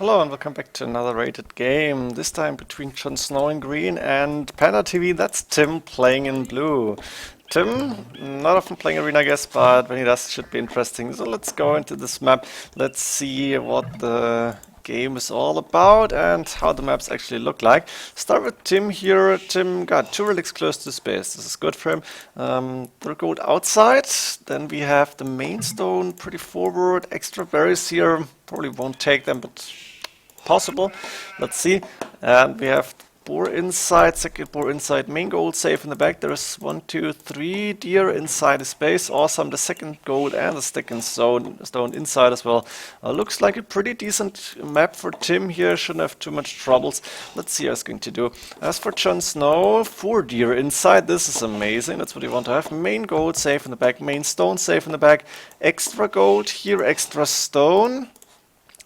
Hello and welcome back to another rated game, this time between JonSnow in green and Panda TV, that's Tim playing in blue. Tim, not often playing arena I guess, but when he does it should be interesting. So let's go into this map, let's see what the game is all about and how the maps actually look like. Start with Tim here. Tim got 2 relics close to space, this is good for him. Third gold outside, then we have the main stone pretty forward, extra berries here, probably won't take them but possible. Let's see. And we have boar inside, second boar inside, main gold safe in the back. There's 1, 2, 3 deer inside the space. Awesome. The second gold and the second stone inside as well. Looks like a pretty decent map for Tim here. Shouldn't have too much troubles. Let's see how he's going to do. As for JonSnow, 4 deer inside. This is amazing. That's what you want to have. Main gold safe in the back, main stone safe in the back. Extra gold here, extra stone.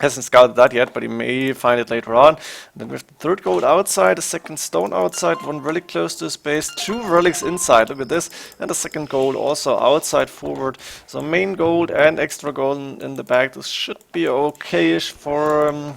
Hasn't scouted that yet, but he may find it later on. And then we have the third gold outside, a second stone outside, 1 relic close to his base, 2 relics inside, look at this, and a second gold also outside forward. So main gold and extra gold in the back. This should be okay-ish for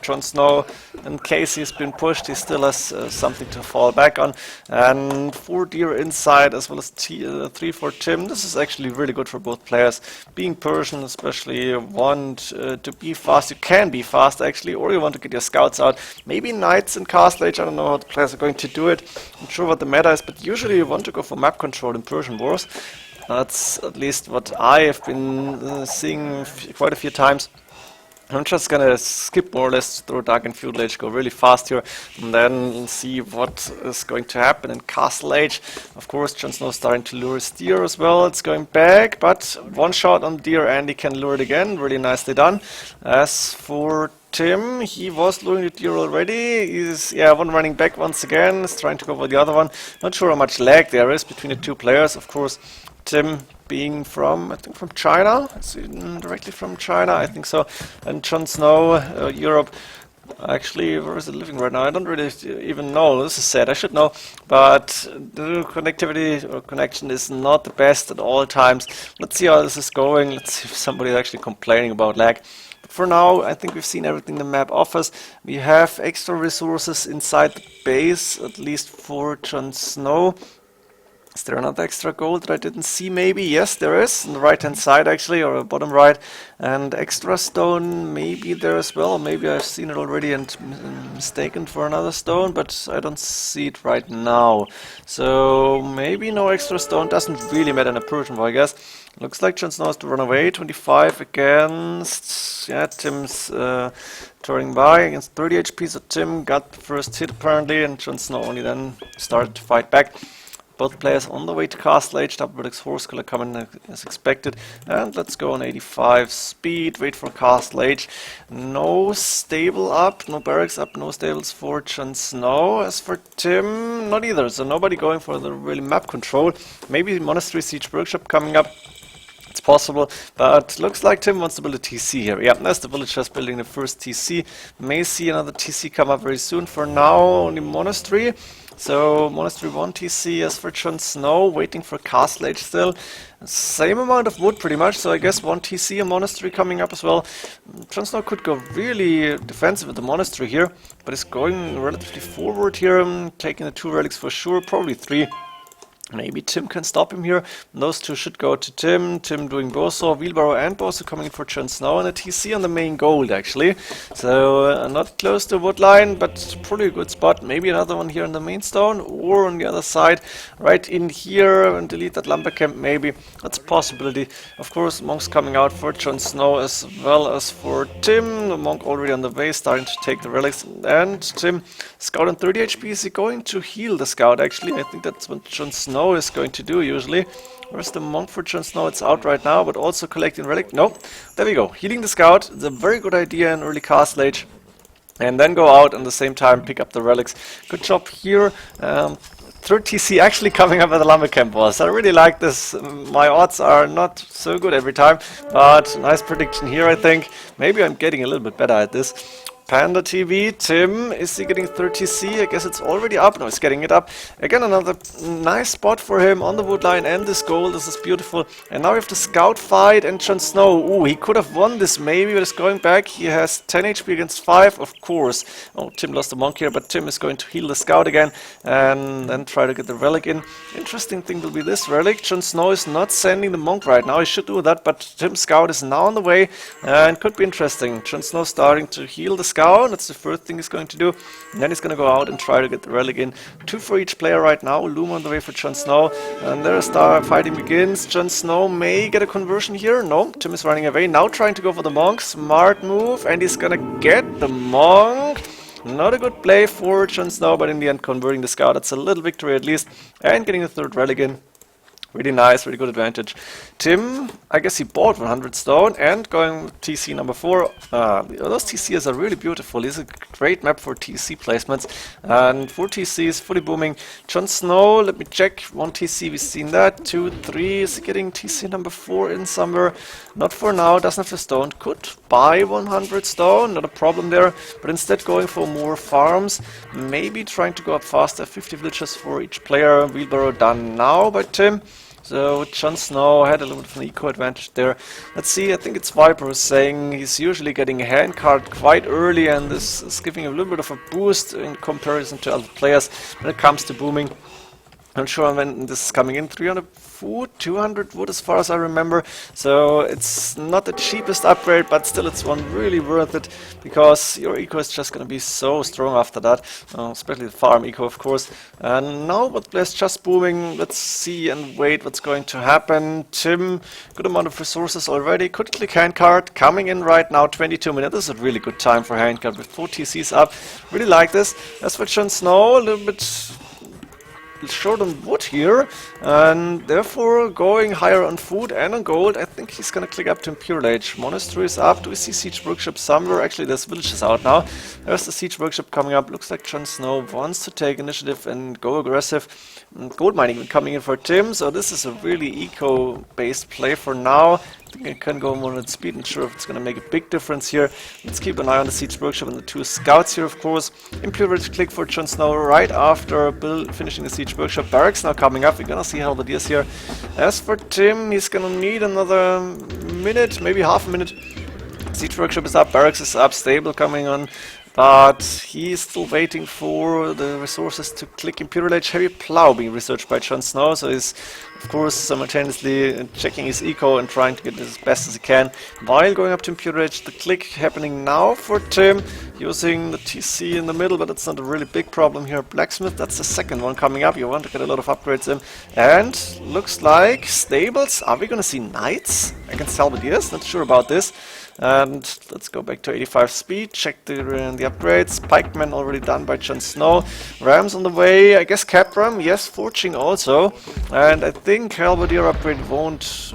JonSnow. In case he's been pushed, he still has something to fall back on. And 4 deer inside as well as 3 for Tim. This is actually really good for both players. Being Persian, especially, want to be fast. You can be fast actually, or you want to get your scouts out. Maybe knights in Castle Age. I don't know how the players are going to do it. I'm not sure what the meta is, but usually you want to go for map control in Persian wars. That's at least what I have been seeing quite a few times. I'm just gonna skip more or less through Dark and Feudal Age, go really fast here, and then see what is going to happen in Castle Age. Of course, JonSnow starting to lure his deer as well. It's going back, but 1 shot on the deer and he can lure it again. Really nicely done. As for Tim, he was luring the deer already. He's 1 running back once again. He's trying to go for the other one. Not sure how much lag there is between the 2 players. Of course, Tim being from, I think from China, is he directly from China, I think so, and JonSnow, Europe. Actually, where is it living right now? I don't really even know. This is sad. I should know, but the connectivity or connection is not the best at all times. Let's see how this is going. Let's see if somebody is actually complaining about lag. But for now, I think we've seen everything the map offers. We have extra resources inside the base, at least for JonSnow. Is there another extra gold that I didn't see maybe? Yes, there is, on the right hand side actually, or bottom right. And extra stone maybe there as well, maybe I've seen it already and mistaken for another stone, but I don't see it right now. So maybe no extra stone, doesn't really matter in a Persian war I guess. Looks like JonSnow has to run away, 25 against, Tim's turning by against 30 HP, so Tim got the first hit apparently, and JonSnow only then started to fight back. Both players on the way to Castle Age. Double Vertex Horse Color coming as expected. And let's go on 85 speed. Wait for Castle Age. No stable up, no barracks up, no stables for JonSnow. As for Tim, not either. So nobody going for the really map control. Maybe Monastery Siege Workshop coming up. It's possible, but looks like Tim wants to build a TC here. Yeah, that's the villagers building the first TC. May see another TC come up very soon. For now, only Monastery. So, Monastery 1 TC as for JonSnow, waiting for Castle Age still. Same amount of wood pretty much, so I guess 1 TC and Monastery coming up as well. JonSnow could go really defensive with the Monastery here, but is going relatively forward here, taking the 2 relics for sure, probably 3. Maybe Tim can stop him here. Those 2 should go to Tim. Tim doing Boso, Wheelbarrow and Boso coming for JonSnow, and a TC on the main gold actually. So not close to wood line, but probably a good spot. Maybe another one here on the main stone or on the other side. Right in here and delete that lumber camp maybe. That's a possibility. Of course, monks coming out for JonSnow as well as for Tim. The monk already on the way, starting to take the relics. And Tim, scout on 30 HP. Is he going to heal the scout actually? I think that's what JonSnow is going to do usually. Where's the monk for JonSnow? It's out right now, but also collecting relic. No, there we go. Healing the scout. It's a very good idea in early Castle Age. And then go out and at the same time pick up the relics. Good job here. Third TC actually coming up at the lumber camp boss. I really like this. My odds are not so good every time, but nice prediction here I think. Maybe I'm getting a little bit better at this. Panda TV, Tim, is he getting 30C? I guess it's already up. No, he's getting it up. Again, another nice spot for him on the wood line, and this goal. This is beautiful. And now we have the scout fight and JonSnow. Ooh, he could have won this maybe, but he's going back. He has 10 HP against 5, of course. Oh, Tim lost the monk here, but Tim is going to heal the scout again and then try to get the relic in. Interesting thing will be this relic. JonSnow is not sending the monk right now. He should do that, but Tim's scout is now on the way and could be interesting. JonSnow starting to heal the scout. That's the first thing he's going to do. And then he's going to go out and try to get the relic in. 2 for each player right now. Loom on the way for JonSnow. And there the fighting begins. JonSnow may get a conversion here. No, Tim is running away. Now trying to go for the monk. Smart move. And he's going to get the monk. Not a good play for JonSnow, but in the end converting the scout. That's a little victory at least. And getting the third relic in. Really nice, really good advantage. Tim, I guess he bought 100 stone and going with TC number 4. Those TCs are really beautiful. This is a great map for TC placements. And 4 TCs, fully booming. JonSnow, let me check. 1 TC, we've seen that. 2, 3, is he getting TC number 4 in somewhere? Not for now, doesn't have the stone. Could buy 100 stone, not a problem there. But instead going for more farms. Maybe trying to go up faster. 50 villages for each player. Wheelbarrow done now by Tim. So JonSnow had a little bit of an eco advantage there. Let's see, I think it's Viper who's saying he's usually getting a hand card quite early, and this is giving a little bit of a boost in comparison to other players when it comes to booming. I'm sure when this is coming in, 300 food, 200 wood as far as I remember. So it's not the cheapest upgrade, but still it's one really worth it, because your eco is just going to be so strong after that, especially the farm eco of course. And now what players just booming, let's see and wait what's going to happen. Tim, good amount of resources already, could click handcard, coming in right now, 22 minutes. This is a really good time for handcard with 4 TCs up, really like this. As for JonSnow, a little bit short on wood here, and therefore going higher on food and on gold. I think he's gonna click up to Imperial Age. Monastery is up. Do we see Siege Workshop somewhere? Actually, there's villages out now. There's the Siege Workshop coming up. Looks like JonSnow wants to take initiative and go aggressive. Gold mining coming in for Tim, so this is a really eco-based play for now. I think I can go more at speed, not sure if it's going to make a big difference here. Let's keep an eye on the Siege Workshop and the 2 scouts here, of course. Imperial click for JonSnow right after finishing the Siege Workshop. Barracks now coming up. We're going to see how the deals here. As for Tim, he's going to need another minute, maybe half a minute. Siege Workshop is up, Barracks is up, Stable coming on. But he's still waiting for the resources to click. Imperial Age Heavy Plow being researched by JonSnow, so he's of course simultaneously checking his eco and trying to get it as best as he can while going up to Imperial Age. The click happening now for Tim, using the TC in the middle, but it's not a really big problem here. Blacksmith, that's the second one coming up. You want to get a lot of upgrades in. And looks like stables. Are we going to see knights against halberdiers? Not sure about this. And let's go back to 85 speed, check the upgrades. Pikemen already done by JonSnow. Rams on the way, I guess cap ram, yes, forging also. And I think halberdier upgrade won't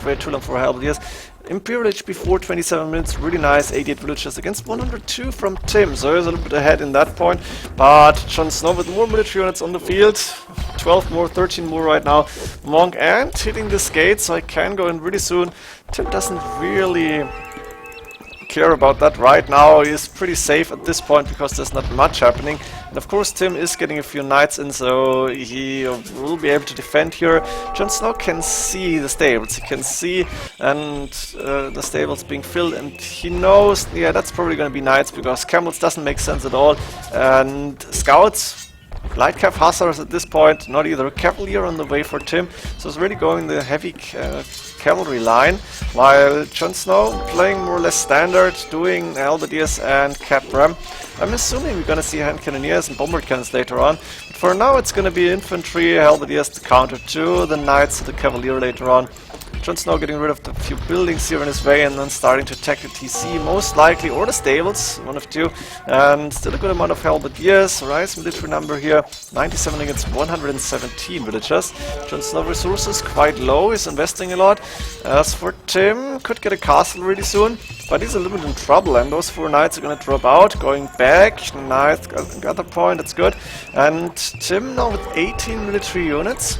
wait too long for halberdiers. Imperial Age before 27 minutes, really nice, 88 villagers against 102 from Tim, so he's a little bit ahead in that point. But JonSnow with more military units on the field, 12 more, 13 more right now. Monk and hitting this gate, so I can go in really soon. Tim doesn't really care about that right now. He's pretty safe at this point because there's not much happening. And of course Tim is getting a few knights in, so he will be able to defend here. JonSnow can see the stables, he can see and the stables being filled, and he knows, yeah, that's probably going to be knights because camels doesn't make sense at all. And scouts, light cav hussars at this point, not either. Cavalier on the way for Tim, so it's really going the heavy cavalry line, while JonSnow playing more or less standard, doing halberdiers and cap ram. I'm assuming we're gonna see hand cannoneers and bombard cannons later on, but for now it's gonna be infantry, halberdiers to counter to the knights, the cavalier later on. JonSnow getting rid of the few buildings here in his way and then starting to attack the TC most likely, or the stables, one of two. And still a good amount of halberdiers, rise military number here, 97 against 117 villagers. JonSnow resources quite low, he's investing a lot. As for Tim, could get a castle really soon, but he's a little bit in trouble, and those 4 knights are gonna drop out, going back, nice, got the point, that's good. And Tim now with 18 military units.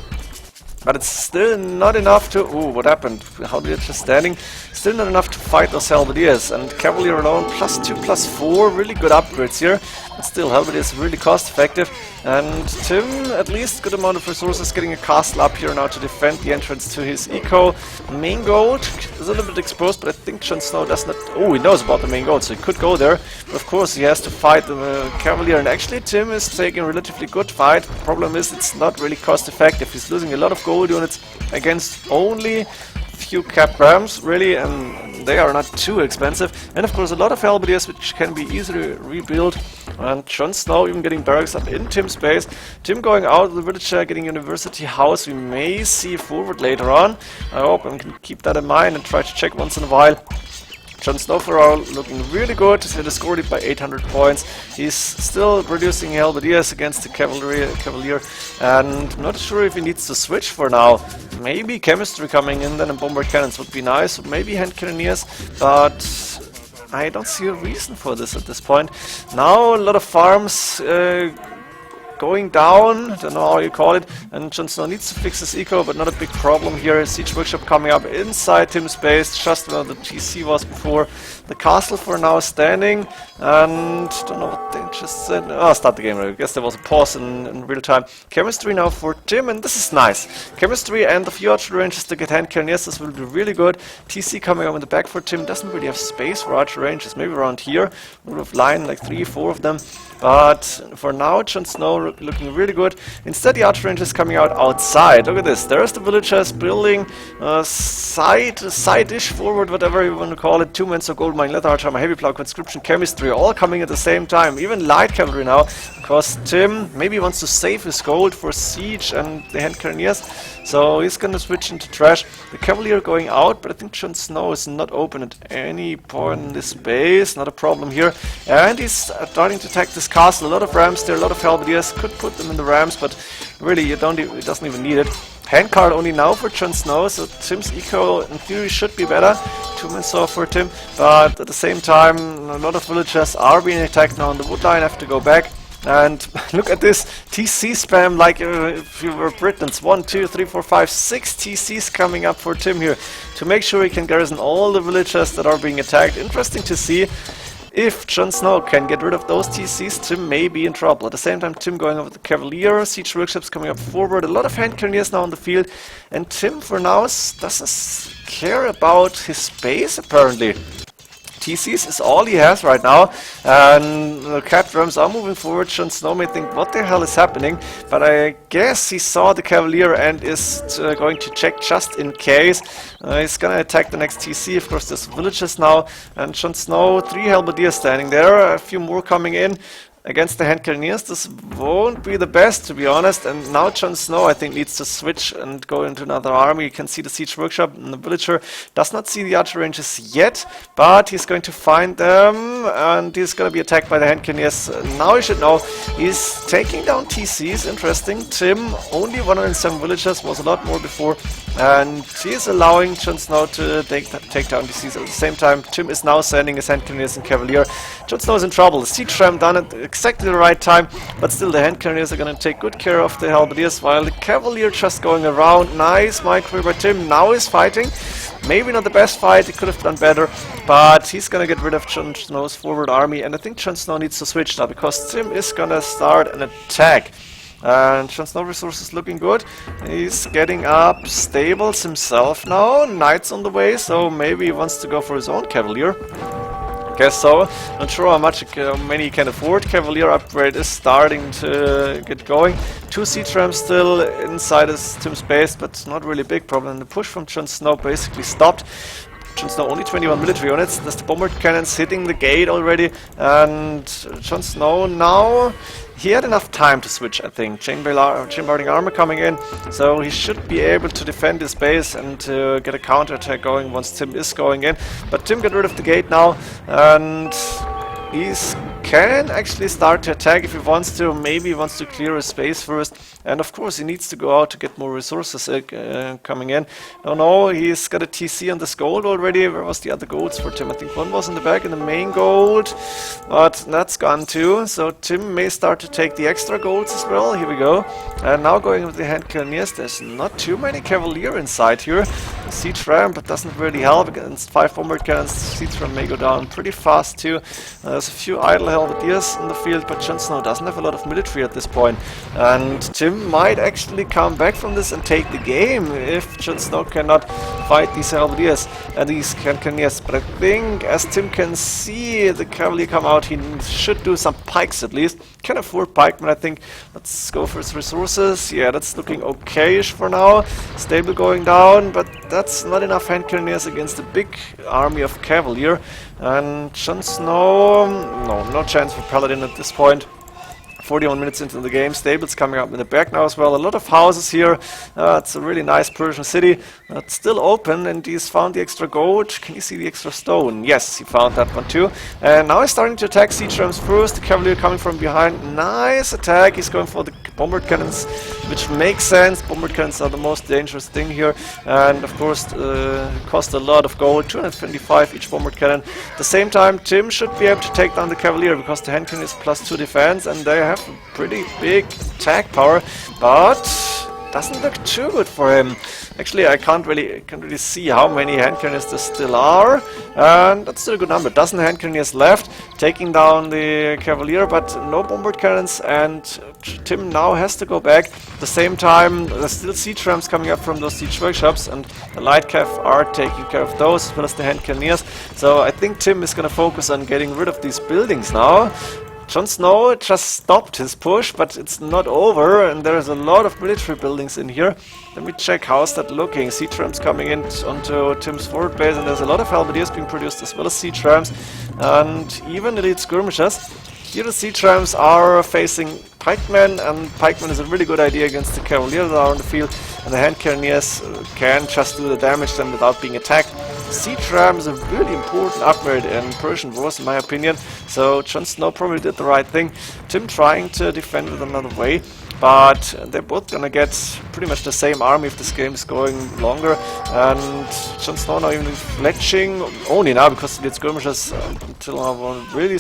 But it's still not enough to... Ooh, what happened? How did it just standing? Still not enough to fight those Halberdiers. And Cavalier alone, +2, +4, really good upgrades here. But still, Halberdier is really cost effective. And Tim, at least good amount of resources, getting a castle up here now to defend the entrance to his eco. Main gold is a little bit exposed, but I think JonSnow does not... Oh, he knows about the main gold, so he could go there. But of course, he has to fight the Cavalier. And actually, Tim is taking a relatively good fight. Problem is, it's not really cost effective. He's losing a lot of gold units against only few cap rams, really, and they are not too expensive. And of course a lot of halberdiers which can be easily rebuilt. And JonSnow even getting barracks up in Tim's base. Tim going out of the village, getting university house. We may see forward later on. I hope I can keep that in mind and try to check once in a while. JonSnow for all looking really good. He's hit a score by 800 points. He's still reducing halberdiers against the Cavalier, and I'm not sure if he needs to switch for now. Maybe chemistry coming in then and bombard cannons would be nice. Maybe hand cannoneers, but I don't see a reason for this at this point. Now a lot of farms going down, I don't know how you call it, and JonSnow needs to fix his eco, but not a big problem here. Siege workshop coming up inside Tim's base, just where the TC was before. The castle for now is standing, and don't know what they just said. Oh, start the game. I guess there was a pause in real time. Chemistry now for Tim, and this is nice. Chemistry and a few archery ranges to get hand cannoneers, this will be really good. TC coming up in the back for Tim, doesn't really have space for archery ranges, maybe around here. Would have line like 3 or 4 of them. But for now, JonSnow looking really good. Instead, the archer range is coming out outside. Look at this. There's the villagers building side-ish forward, whatever you want to call it. 2 men, so gold mine, leather archer, heavy plow, conscription, chemistry, all coming at the same time. Even light cavalry now, because Tim maybe wants to save his gold for siege and the hand cannoneers. So he's gonna switch into trash. The cavalier going out, but I think JonSnow is not open at any point in this base. Not a problem here. And he's starting to attack this castle. A lot of rams there, a lot of halberdiers. Could put them in the rams, but really it doesn't even need it. Handcart only now for JonSnow, so Tim's eco in theory should be better. 2-man saw for Tim, but at the same time a lot of villagers are being attacked now on the wood line. Have to go back. And look at this TC spam, like if you were Britons. 1, 2, 3, 4, 5, 6 TCs coming up for Tim here to make sure he can garrison all the villagers that are being attacked. Interesting to see. If JonSnow can get rid of those TCs, Tim may be in trouble. At the same time, Tim going over the Cavalier, siege workshops coming up forward, a lot of hand cannoneers now on the field, and Tim for now doesn't care about his base apparently. TCs is all he has right now, and the cat drums are moving forward. JonSnow may think, what the hell is happening? But I guess he saw the Cavalier and is going to check just in case. He's gonna attack the next TC. Of course, there's villagers now, and JonSnow, 3 halberdiers standing there, a few more coming in. Against the hand cannoneers, this won't be the best, to be honest. And now JonSnow, I think, needs to switch and go into another army. You can see the siege workshop, and the villager does not see the archer ranges yet, but he's going to find them, and he's going to be attacked by the hand cannoneers. Now you should know he's taking down TCs. Interesting. Tim, only 107 villagers, was a lot more before, and he is allowing JonSnow to take down TCs. At the same time, Tim is now sending his hand cannoneers and cavalier. JonSnow is in trouble. The siege ram done it exactly the right time, but still the hand cannoneers are going to take good care of the halberdiers, while the cavalier just going around. Nice micro by Tim. Now he's fighting. Maybe not the best fight, he could have done better, but he's going to get rid of JonSnow's forward army, and I think JonSnow needs to switch now, because Tim is going to start an attack. And JonSnow resources looking good. He's getting up stables himself now. Knights on the way, so maybe he wants to go for his own cavalier. Guess so. Not sure how many he can afford. Cavalier upgrade is starting to get going. 2 siege rams still inside his Tim's base, but not really a big problem. The push from JonSnow basically stopped. JonSnow only 21 military units. There's the bombard cannons hitting the gate already, and JonSnow now, he had enough time to switch, I think. Chain-boarding armor coming in, so he should be able to defend his base and to get a counterattack going once Tim is going in. But Tim got rid of the gate now, and he's can actually start to attack if he wants to. Maybe he wants to clear his space first. And of course he needs to go out to get more resources coming in. No, he's got a TC on this gold already. Where was the other golds for Tim? I think one was in the back in the main gold. But that's gone too. So Tim may start to take the extra golds as well. Here we go. And now going with the hand cannoneers. There's not too many Cavalier inside here. The siege ramp doesn't really help against 5 bombard cannons. The siege ramp may go down pretty fast too. There's a few idle halberdiers in the field, but JonSnow doesn't have a lot of military at this point. And Tim might actually come back from this and take the game if JonSnow cannot fight these halberdiers and these cannoneers. But I think as Tim can see the cavalry come out, he should do some pikes at least. Can afford pikemen, I think. Let's go for his resources. Yeah, that's looking okay-ish for now. Stable going down, but that's not enough hand cannoneers against a big army of Cavalier. And JonSnow, no chance for Paladin at this point. 41 minutes into the game, stables coming up in the back now as well. A lot of houses here. It's a really nice Persian city. It's still open, and he's found the extra gold. Can you see the extra stone? Yes, he found that one too. And now he's starting to attack siege rams first. The cavalry coming from behind. Nice attack. He's going for the bombard cannons, which makes sense. Bombard cannons are the most dangerous thing here. And of course, cost a lot of gold. 225 each bombard cannon. At the same time, Tim should be able to take down the cavalier because the hand cannon is +2 defense, and they have a pretty big attack power, but doesn't look too good for him. Actually, I can't really see how many hand cannons there still are, and that's still a good number. Dozen hand cannons left, taking down the cavalier, but no bombard cannons, and Tim now has to go back. At the same time, there's still siege rams coming up from those siege workshops, and the light cav are taking care of those, as well as the hand cannoneers. So I think Tim is going to focus on getting rid of these buildings now. JonSnow just stopped his push, but it's not over, and there's a lot of military buildings in here. Let me check how's that looking. Siege rams coming in onto Tim's forward base, and there's a lot of halberdiers being produced as well as siege rams, and even elite skirmishers. Here the siege rams are facing pikemen, and pikemen is a really good idea against the cavaliers that are on the field, and the hand cannoneers can just do the damage then without being attacked. Siege ram is a really important upgrade in Persian wars, in my opinion, so JonSnow probably did the right thing. Tim trying to defend with another way, but they're both gonna get pretty much the same army if this game is going longer, and JonSnow now even fletching, only now because the skirmishers until now were really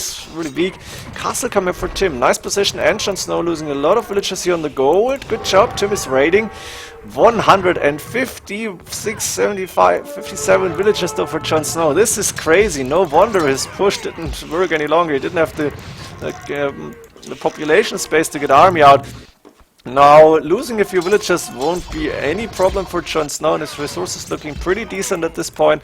weak. Castle coming for Tim, nice position, and JonSnow losing a lot of villagers here on the gold. Good job, Tim is raiding. 156, 75, 57 villages though for JonSnow. This is crazy. No wonder his push didn't work any longer. He didn't have the population space to get army out. Now, losing a few villages won't be any problem for JonSnow, and his resources looking pretty decent at this point.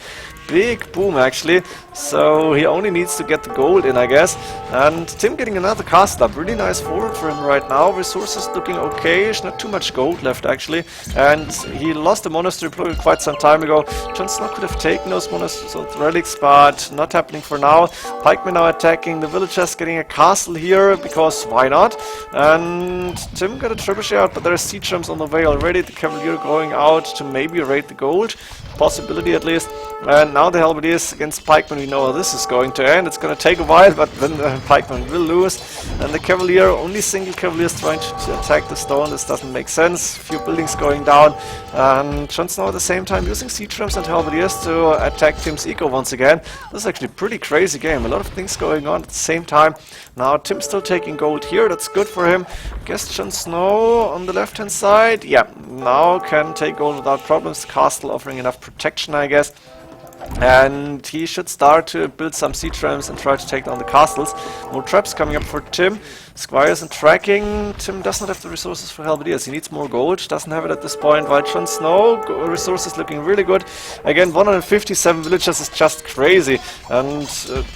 Big boom, actually. So he only needs to get the gold in, I guess. And Tim getting another castle up. Really nice forward for him right now. Resources looking okay-ish. Not too much gold left, actually. And he lost the monastery probably quite some time ago. JonSnow could have taken those monasteries or relics, but not happening for now. Pikemen now attacking the villagers, getting a castle here, because why not? And Tim got a trebuchet out, but there are siege rams on the way already. The cavalier going out to maybe raid the gold. Possibility at least. And now the halberdiers against pikemen, we know how this is going to end. It's going to take a while, but then the pikemen will lose. And the cavalier, only single cavaliers trying to attack the stone. This doesn't make sense. Few buildings going down. And JonSnow at the same time using siege rams and halberdiers to attack Tim's eco once again. This is actually a pretty crazy game. A lot of things going on at the same time. Now Tim's still taking gold here. That's good for him. Guess JonSnow on the left hand side. Yeah, now can take gold without problems. Castle offering enough protection, I guess. And he should start to build some siege rams and try to take down the castles. More traps coming up for Tim. Squires and tracking. Tim does not have the resources for halberdiers. He needs more gold. Doesn't have it at this point. While JonSnow resources looking really good. Again, 157 villagers is just crazy. And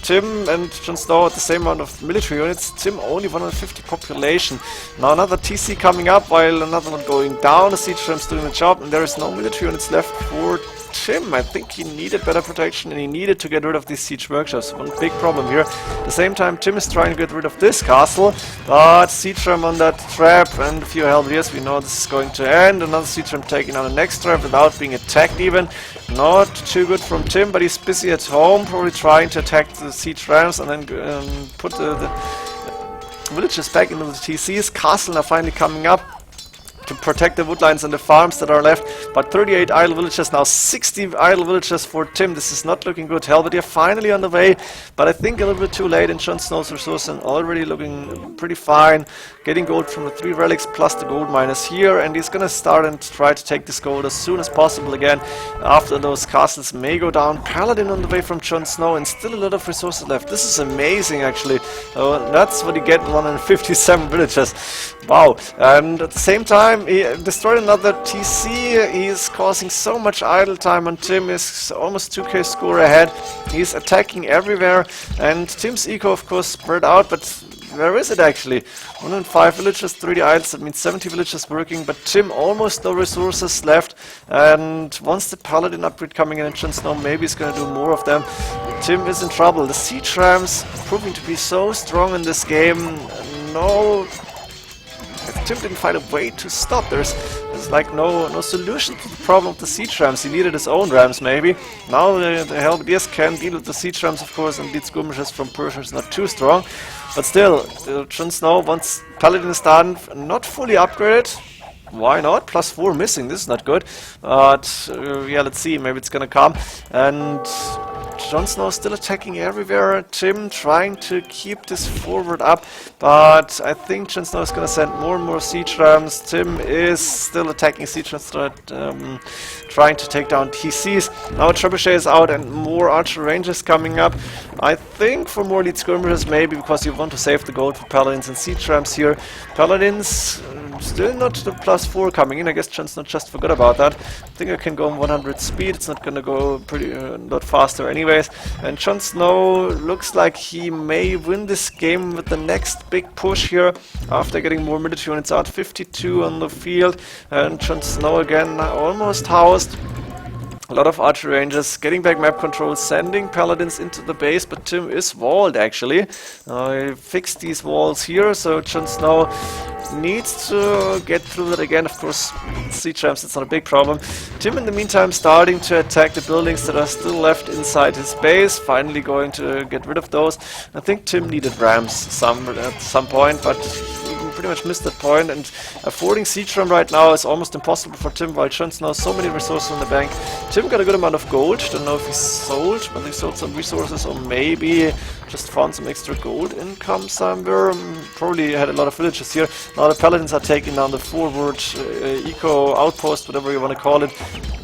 Tim and JonSnow at the same amount of military units. Tim only 150 population. Now another TC coming up while another one going down. The siege rams doing the job, and there is no military units left for Tim. I think he needed better protection, and he needed to get rid of these siege workshops. One big problem here. At the same time, Tim is trying to get rid of this castle, but siege ram on that trap and a few halberdiers. We know this is going to end. Another siege ram taking on the next trap without being attacked even. Not too good from Tim, but he's busy at home, probably trying to attack the siege rams and then put the villages back into the TCs. Castle now finally coming up to protect the woodlines and the farms that are left, but 38 idle villages, now 60 idle villages for Tim. This is not looking good. Helvetia finally on the way, but I think a little bit too late in JonSnow's resource, and already looking pretty fine. Getting gold from the 3 relics plus the gold miners here, and he's gonna start and try to take this gold as soon as possible again after those castles may go down. Paladin on the way from JonSnow, and still a lot of resources left. This is amazing actually. That's what you get with 157 villages. Wow. And at the same time, he destroyed another TC. He's causing so much idle time on Tim. Is almost 2k score ahead. He's attacking everywhere, and Tim's eco of course spread out, but where is it actually? 105 villages, 30 idols, that means 70 villages working, but Tim almost no resources left, and once the Paladin upgrade coming in JonSnow, maybe he's gonna do more of them. Tim is in trouble. The siege rams proving to be so strong in this game. No, Tim didn't find a way to stop. There's like no solution to the problem of the siege rams. He needed his own rams maybe. Now the Halberdiers can deal with the siege rams of course, and lead skirmishes from Persians not too strong. But still, JonSnow, once Paladin is done, not fully upgraded. Why not? +4 missing, this is not good. But yeah, let's see, maybe it's gonna come. And JonSnow still attacking everywhere. Tim trying to keep this forward up, but I think JonSnow is gonna send more and more siege rams. Tim is still attacking siege rams, trying to take down TCs. Now Trebuchet is out and more archer rangers coming up. I think for more lead skirmishers maybe, because you want to save the gold for paladins and siege rams here. Paladins still not the +4 coming in. I guess JonSnow just forgot about that. I think I can go on 100 speed. It's not gonna go pretty lot faster anyways. And JonSnow looks like he may win this game with the next big push here after getting more military units out. 52 on the field, and JonSnow again almost housed. A lot of archer rangers getting back map control, sending paladins into the base, but Tim is walled actually. He fixed these walls here, so JonSnow needs to get through that again. Of course, siege rams, it's not a big problem. Tim in the meantime starting to attack the buildings that are still left inside his base, finally going to get rid of those. I think Tim needed rams at some point, but pretty much missed that point, and affording siege ram right now is almost impossible for Tim, while JonSnow so many resources in the bank. Tim got a good amount of gold. Don't know if he sold, but he sold some resources, or maybe just found some extra gold income somewhere. Probably had a lot of villages here. Now the paladins are taking down the forward eco outpost, whatever you want to call it,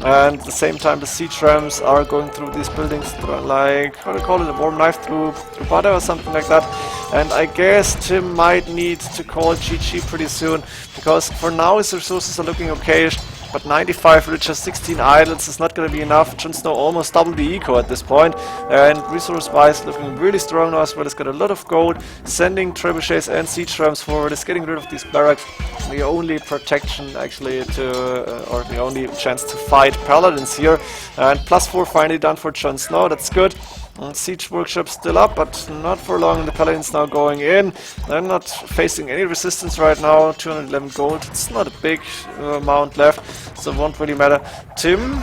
and at the same time the siege rams are going through these buildings like, how do you call it, a warm knife through butter or something like that. And I guess Tim might need to call GG pretty soon, because for now his resources are looking okayish, but 95 villages, 16 idols is not going to be enough. JonSnow almost doubled the eco at this point, and resource-wise looking really strong now as well. He's got a lot of gold, sending trebuchets and siege rams forward. He's getting rid of these barracks. The only protection actually or the only chance to fight paladins here, and +4 finally done for JonSnow. That's good. Siege workshop still up, but not for long. The paladins now going in. They're not facing any resistance right now. 211 gold. It's not a big amount left, so it won't really matter. Tim,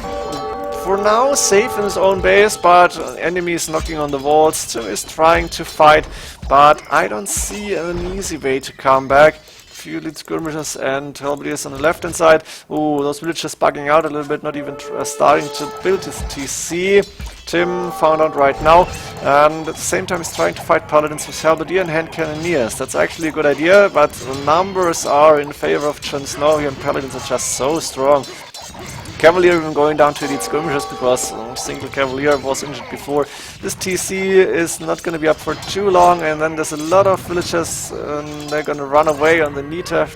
for now, safe in his own base, but enemies knocking on the walls. Tim is trying to fight, but I don't see an easy way to come back. Few lead skirmishers and halberdiers on the left hand side. Ooh, those villagers bugging out a little bit, not even starting to build his TC. Tim found out right now, and at the same time he's trying to fight paladins with halberdier and hand cannoneers. That's actually a good idea, but the numbers are in favor of JonSnow here, and paladins are just so strong. Cavalier even going down to elite skirmishers because single cavalier was injured before. This TC is not going to be up for too long, and then there's a lot of villagers and they're going to run away, and they need to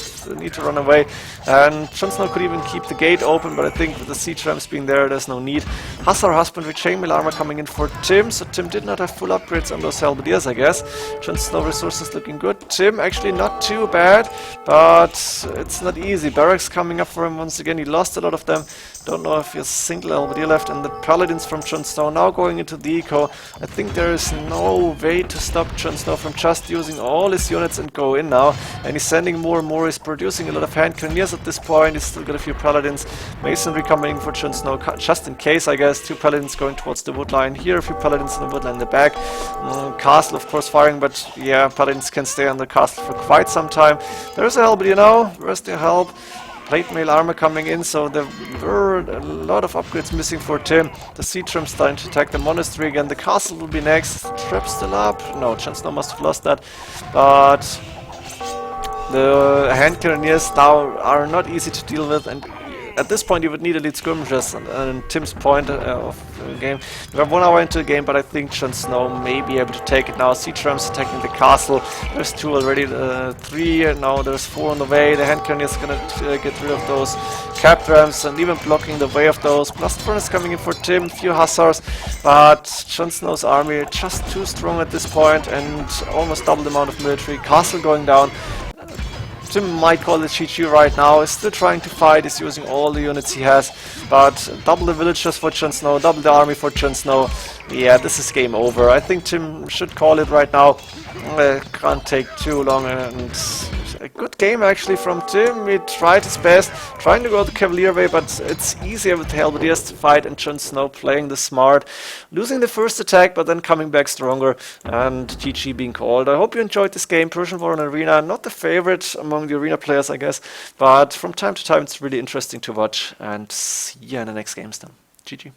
run away. And JonSnow could even keep the gate open, but I think with the siege rams being there, there's no need. Hussar husbandry chainmail armor coming in for Tim, so Tim did not have full upgrades on those halberdiers, I guess. JonSnow resources looking good. Tim actually not too bad, but it's not easy. Barracks coming up for him once again. He lost a lot of them. Don't know if there's a single LBD left, and the Paladins from JonSnow now going into the eco. I think there is no way to stop JonSnow from just using all his units and go in now. And he's sending more and more. He's producing a lot of hand cannoneers at this point. He's still got a few Paladins. Masonry coming for JonSnow, just in case, I guess. 2 Paladins going towards the wood line here. A few Paladins in the wood line in the back. Castle, of course, firing, but yeah, Paladins can stay on the castle for quite some time. There's a LBD now. Where's the help? Plate mail armor coming in, so there were a lot of upgrades missing for Tim. The sea trim starting to attack the monastery again. The castle will be next. Trap still up. No, JonSnow must have lost that. But the hand cannoneers now are not easy to deal with, and at this point you would need elite skirmishers, and Tim's point of the game. We have 1 hour into the game, but I think JonSnow may be able to take it now. Sea trams attacking the castle. There's 2 already, 3, and now there's 4 on the way. The hand cannoneers gonna get rid of those cap rams and even blocking the way of those. Blast furnace coming in for Tim, few hussars, but JonSnow's army just too strong at this point and almost double the amount of military. Castle going down. Tim might call it GG right now. He's still trying to fight. He's using all the units he has, but double the villagers for JonSnow, double the army for JonSnow. Yeah, this is game over. I think Tim should call it right now. Can't take too long, and a good game actually from Tim. He tried his best, trying to go the Cavalier way, but it's easier with the Halberdiers to fight, and JonSnow playing the smart, losing the first attack, but then coming back stronger, and GG being called. I hope you enjoyed this game. Persian War on Arena, not the favorite among the Arena players, I guess, but from time to time it's really interesting to watch, and see you in the next games then. GG.